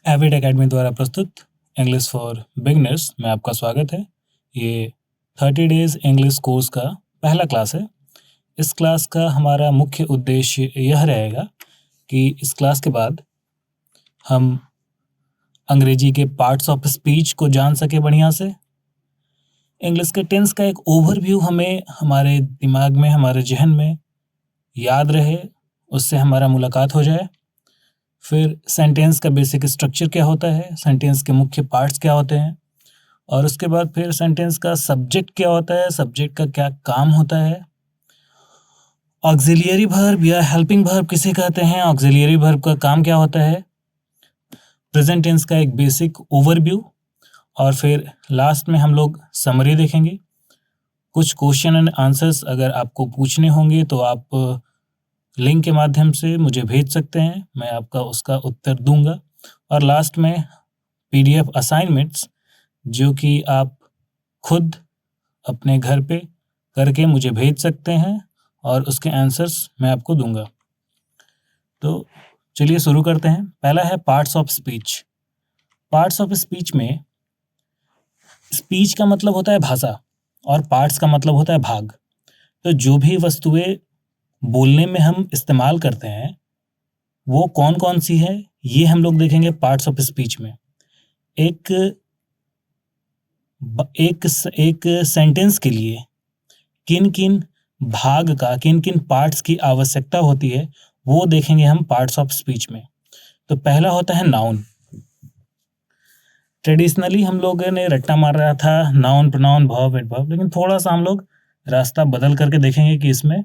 Avid academy द्वारा प्रस्तुत English for beginners में आपका स्वागत है। ये 30 डेज इंग्लिश कोर्स का पहला क्लास है। इस क्लास का हमारा मुख्य उद्देश्य यह रहेगा कि इस क्लास के बाद हम अंग्रेजी के पार्ट्स ऑफ स्पीच को जान सके बढ़िया से। इंग्लिश के टेंस का एक ओवरव्यू हमें हमारे दिमाग में, हमारे जहन में याद रहे, उससे हमारा मुलाकात हो जाए। फिर सेंटेंस का बेसिक स्ट्रक्चर क्या होता है, सेंटेंस के मुख्य पार्ट्स क्या होते हैं, और उसके बाद फिर सेंटेंस का सब्जेक्ट क्या होता है, सब्जेक्ट का क्या काम होता है, ऑक्सिलियरी वर्ब या हेल्पिंग वर्ब किसे कहते हैं, ऑक्सिलियरी वर्ब का काम क्या होता है, प्रेजेंट टेंस का एक बेसिक ओवरव्यू, और फिर लास्ट में हम लोग समरी देखेंगे। कुछ क्वेश्चन एंड आंसर्स अगर आपको पूछने होंगे तो आप लिंक के माध्यम से मुझे भेज सकते हैं, मैं आपका उसका उत्तर दूंगा। और लास्ट में पीडीएफ असाइनमेंट्स जो कि आप खुद अपने घर पे करके मुझे भेज सकते हैं और उसके आंसर्स मैं आपको दूंगा। तो चलिए शुरू करते हैं। पहला है parts of speech. Parts of speech में स्पीच का मतलब होता है भाषा और पार्ट्स का मतलब होता है भाग। तो जो भी वस्तुएं बोलने में हम इस्तेमाल करते हैं वो कौन कौन सी है, ये हम लोग देखेंगे पार्ट्स ऑफ स्पीच में। एक एक एक सेंटेंस के लिए किन किन भाग का, किन किन पार्ट्स की आवश्यकता होती है वो देखेंगे हम पार्ट्स ऑफ स्पीच में। तो पहला होता है नाउन। ट्रेडिशनली हम लोगों ने रट्टा मार रहा था नाउन, प्रोनाउन, वर्ब, एडवर्ब, लेकिन थोड़ा सा हम लोग रास्ता बदल करके देखेंगे कि इसमें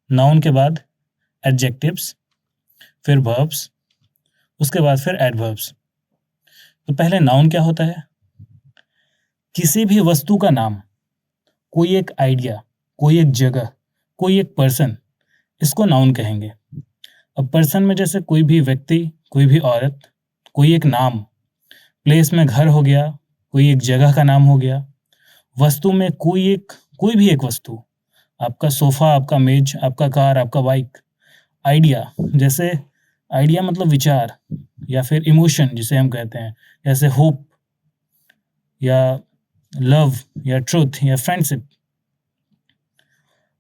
नाउन के बाद एडजेक्टिव्स, फिर वर्ब्स, उसके बाद फिर एडवर्ब्स। तो पहले नाउन क्या होता है? किसी भी वस्तु का नाम, कोई एक आइडिया, कोई एक जगह, कोई एक पर्सन, इसको नाउन कहेंगे। अब पर्सन में जैसे कोई भी व्यक्ति, कोई भी औरत, कोई एक नाम, प्लेस में घर हो गया, कोई एक जगह का नाम हो गया। वस्तु में कोई भी एक वस्तु, आपका सोफा, आपका मेज, आपका कार, आपका बाइक। आइडिया, जैसे आइडिया मतलब विचार या फिर इमोशन जिसे हम कहते हैं, जैसे होप या लव या ट्रुथ या फ्रेंडशिप।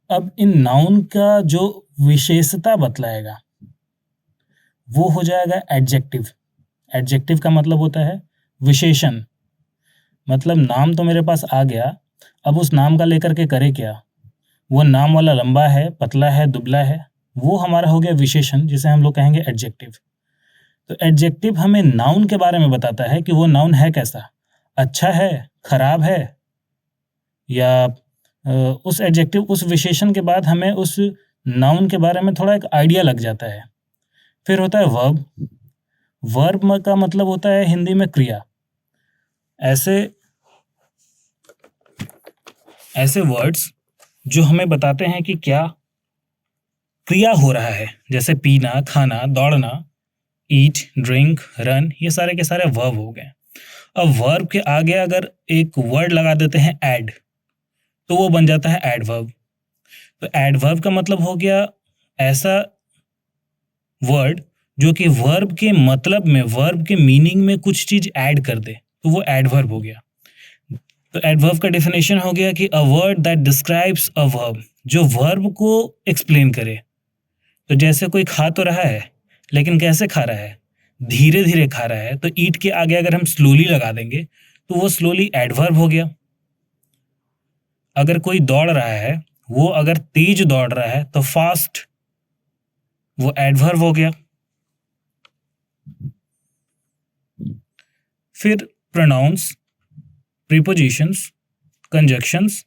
अब इन नाउन का जो विशेषता बतलाएगा वो हो जाएगा एडजेक्टिव। एडजेक्टिव का मतलब होता है विशेषण। मतलब नाम तो मेरे पास आ गया, अब उस नाम का लेकर के करे क्या? वो नाम वाला लंबा है, पतला है, दुबला है, वो हमारा हो गया विशेषण, जिसे हम लोग कहेंगे एडजेक्टिव। तो एडजेक्टिव हमें नाउन के बारे में बताता है कि वो नाउन है कैसा, अच्छा है, खराब है, या उस एडजेक्टिव, उस विशेषण के बाद हमें उस नाउन के बारे में थोड़ा एक आइडिया लग जाता है। फिर होता है वर्ब। वर्ब का मतलब होता है हिंदी में क्रिया। ऐसे वर्ड्स जो हमें बताते हैं कि क्या क्रिया हो रहा है, जैसे पीना, खाना, दौड़ना, ईट, ड्रिंक, रन, ये सारे के सारे वर्ब हो गए। अब वर्ब के आगे अगर एक वर्ड लगा देते हैं एड, तो वो बन जाता है एडवर्ब। तो एडवर्ब का मतलब हो गया ऐसा वर्ड जो कि वर्ब के मतलब में, वर्ब के मीनिंग में कुछ चीज ऐड कर दे, तो वो एडवर्ब हो गया। तो एडवर्ब का डेफिनेशन हो गया कि a word that describes a verb, जो वर्ब को एक्सप्लेन करे। तो जैसे कोई खा तो रहा है लेकिन कैसे खा रहा है, धीरे धीरे खा रहा है, तो ईट के आगे अगर हम स्लोली लगा देंगे तो वो स्लोली एडवर्ब हो गया। अगर कोई दौड़ रहा है, वो अगर तेज दौड़ रहा है तो फास्ट, वो एडवर्ब हो गया। फिर प्रोनाउंस, प्रीपोजिशंस, कंजक्शंस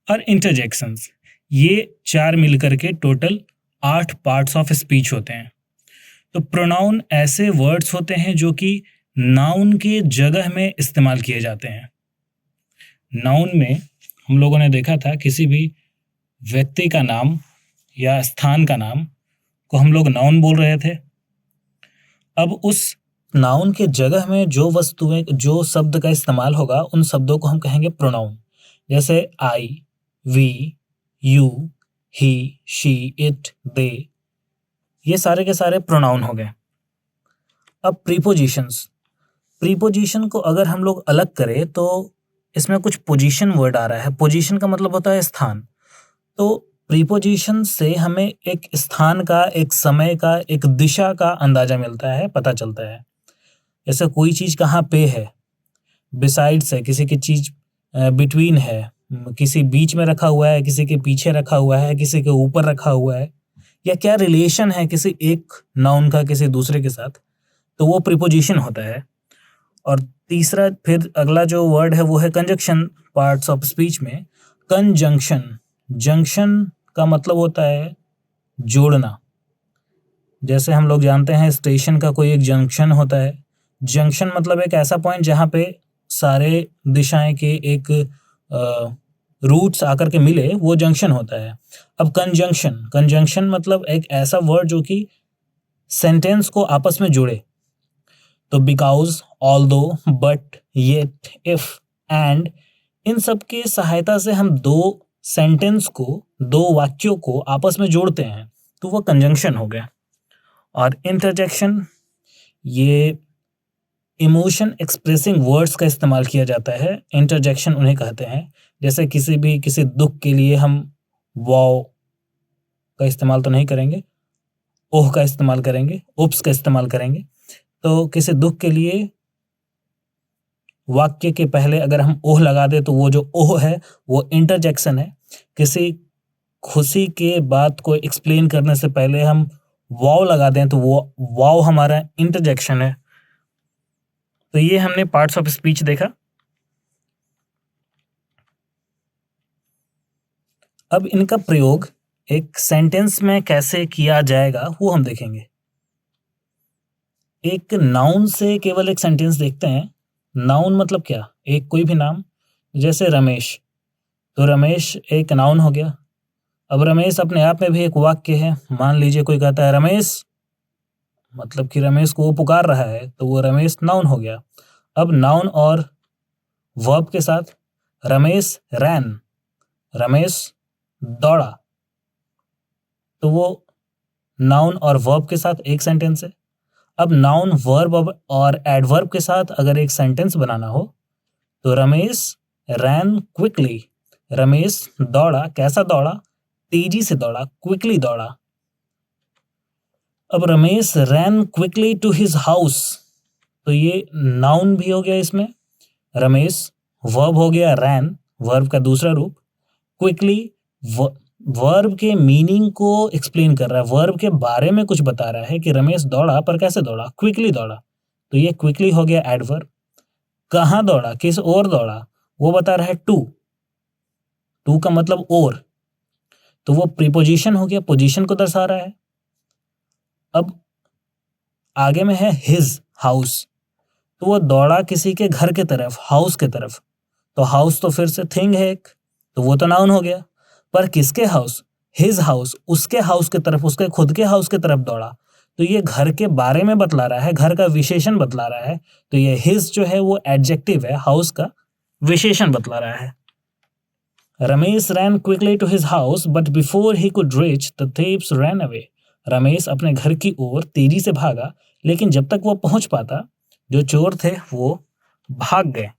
और इंटरजेक्शंस, ये चार मिलकर के टोटल 8 पार्ट्स ऑफ स्पीच होते हैं। तो प्रोनाउन ऐसे वर्ड्स होते हैं जो कि नाउन के जगह में इस्तेमाल किए जाते हैं। नाउन में हम लोगों ने देखा था किसी भी व्यक्ति का नाम या स्थान का नाम को हम लोग नाउन बोल रहे थे। अब उस नाउन के जगह में जो वस्तुएं, जो शब्द का इस्तेमाल होगा, उन शब्दों को हम कहेंगे प्रोनाउन। जैसे I, we, you, he, she, it, they, ये सारे के सारे प्रोनाउन हो गए। अब प्रीपोजिशन को अगर हम लोग अलग करें तो इसमें कुछ पोजीशन वर्ड आ रहा है। पोजीशन का मतलब होता है स्थान। तो प्रीपोजिशन से हमें एक स्थान का, एक समय का, एक दिशा का अंदाजा मिलता है, पता चलता है। जैसे कोई चीज कहाँ पे है, बिसाइड्स है, किसी की चीज बिटवीन है, किसी बीच में रखा हुआ है, किसी के पीछे रखा हुआ है, किसी के ऊपर रखा हुआ है, या क्या रिलेशन है किसी एक नाउन का किसी दूसरे के साथ, तो वो प्रीपोजिशन होता है। और तीसरा फिर अगला जो वर्ड है वो है कंजंक्शन। पार्ट्स ऑफ स्पीच में कंजंक्शन, जंक्शन का मतलब होता है जोड़ना। जैसे हम लोग जानते हैं स्टेशन का कोई एक जंक्शन होता है। जंक्शन मतलब एक ऐसा पॉइंट जहाँ पे सारे दिशाएं के एक रूट्स आकर के मिले, वो जंक्शन होता है। अब कंजंक्शन मतलब एक ऐसा वर्ड जो कि सेंटेंस को आपस में जोड़े। तो because, although, but, yet, if, and, इन सब की सहायता से हम दो सेंटेंस को, दो वाक्यों को आपस में जोड़ते हैं, तो वो कंजंक्शन हो गया। और इंटरजेक्शन, ये इमोशन एक्सप्रेसिंग वर्ड्स का इस्तेमाल किया जाता है, इंटरजेक्शन उन्हें कहते हैं। जैसे किसी दुख के लिए हम वाओ का इस्तेमाल तो नहीं करेंगे, ओह का इस्तेमाल करेंगे, उप्स का इस्तेमाल करेंगे। तो किसी दुख के लिए वाक्य के पहले अगर हम ओह लगा दे तो वो जो ओह है वो इंटरजेक्शन है। किसी खुशी के बात को एक्सप्लेन करने से पहले हम वाओ लगा दें तो वो वाओ हमारा इंटरजेक्शन है। तो ये हमने पार्ट्स ऑफ स्पीच देखा। अब इनका प्रयोग एक सेंटेंस में कैसे किया जाएगा वो हम देखेंगे। एक नाउन से केवल एक सेंटेंस देखते हैं। नाउन मतलब क्या? एक कोई भी नाम, जैसे रमेश, तो रमेश एक नाउन हो गया। अब रमेश अपने आप में भी एक वाक्य है। मान लीजिए कोई कहता है रमेश, मतलब कि रमेश को वो पुकार रहा है, तो वो रमेश नाउन हो गया। अब नाउन और वर्ब के साथ, रमेश रैन, रमेश दौड़ा, तो वो नाउन और वर्ब के साथ एक सेंटेंस है। अब नाउन, वर्ब और एडवर्ब के साथ अगर एक सेंटेंस बनाना हो तो रमेश रैन क्विकली, रमेश दौड़ा, कैसा दौड़ा? तेजी से दौड़ा, क्विकली दौड़ा। अब Ramesh ran quickly to his house, तो ये नाउन भी हो गया इसमें। रमेश वर्ब हो गया रैन, वर्ब का दूसरा रूप। क्विकली वर्ब के मीनिंग को एक्सप्लेन कर रहा है, वर्ब के बारे में कुछ बता रहा है कि रमेश दौड़ा, पर कैसे दौड़ा? क्विकली दौड़ा, तो ये क्विकली हो गया एडवर्ब। कहाँ दौड़ा, किस ओर दौड़ा, वो बता रहा है टू का मतलब ओर, तो वो प्रीपोजिशन हो गया, पोजीशन को दर्शा रहा है। अब आगे में है हिज हाउस, तो वो दौड़ा किसी के घर के तरफ, हाउस के तरफ। तो हाउस तो फिर से थिंग है एक, तो वो तो नाउन हो गया। पर किसके हाउस? हिज हाउस, उसके हाउस के तरफ, उसके खुद के हाउस के तरफ दौड़ा, तो ये घर के बारे में बतला रहा है, घर का विशेषण बतला रहा है। तो ये हिज जो है वो एडजेक्टिव है, हाउस का विशेषण बतला रहा है। Ramesh ran quickly to his house but before he could reach the thieves ran away, Ramesh अपने घर की ओर तेजी से भागा, लेकिन जब तक वो पहुंच पाता जो चोर थे वो भाग गए।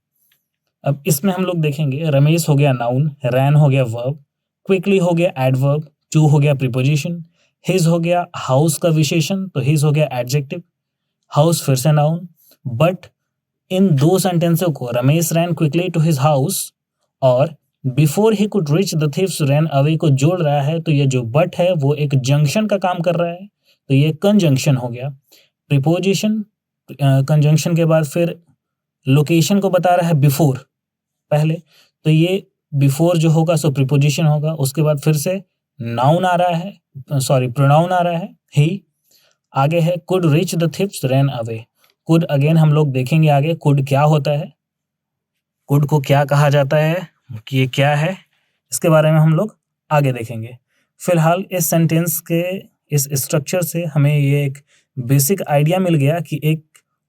अब इसमें हम लोग देखेंगे, रमेश हो गया नाउन, रैन हो गया वर्ब, क्विकली हो गया एडवर्ब, टू हो गया प्रीपोजिशन, हिज हो गया हाउस का विशेषण, तो हिज हो गया एडजेक्टिव, हाउस फिर से नाउन। बट इन दो सेंटेंसों को, Ramesh ran quickly to his house और before he could reach the thieves ran away को जोड़ रहा है, तो ये जो बट है वो एक जंक्शन का काम कर रहा है, तो ये कंजंक्शन हो गया। प्रीपोजिशन, कंजंक्शन के बाद फिर लोकेशन को बता रहा है बिफोर पहले, तो ये बिफोर जो होगा सो प्रीपोजिशन होगा। उसके बाद फिर से नाउन आ रहा है, प्रोनाउन आ रहा है ही। आगे है could reach the thieves ran away. Could again हम लोग देखेंगे आगे, कुड क्या होता है, कुड को क्या कहा जाता है, कि ये क्या है, इसके बारे में हम लोग आगे देखेंगे। फिलहाल इस सेंटेंस के इस स्ट्रक्चर से हमें ये एक बेसिक आइडिया मिल गया कि एक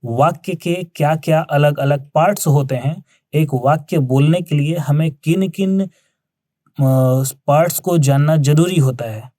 वाक्य के क्या क्या अलग अलग पार्ट्स होते हैं। एक वाक्य बोलने के लिए हमें किन किन पार्ट्स को जानना जरूरी होता है।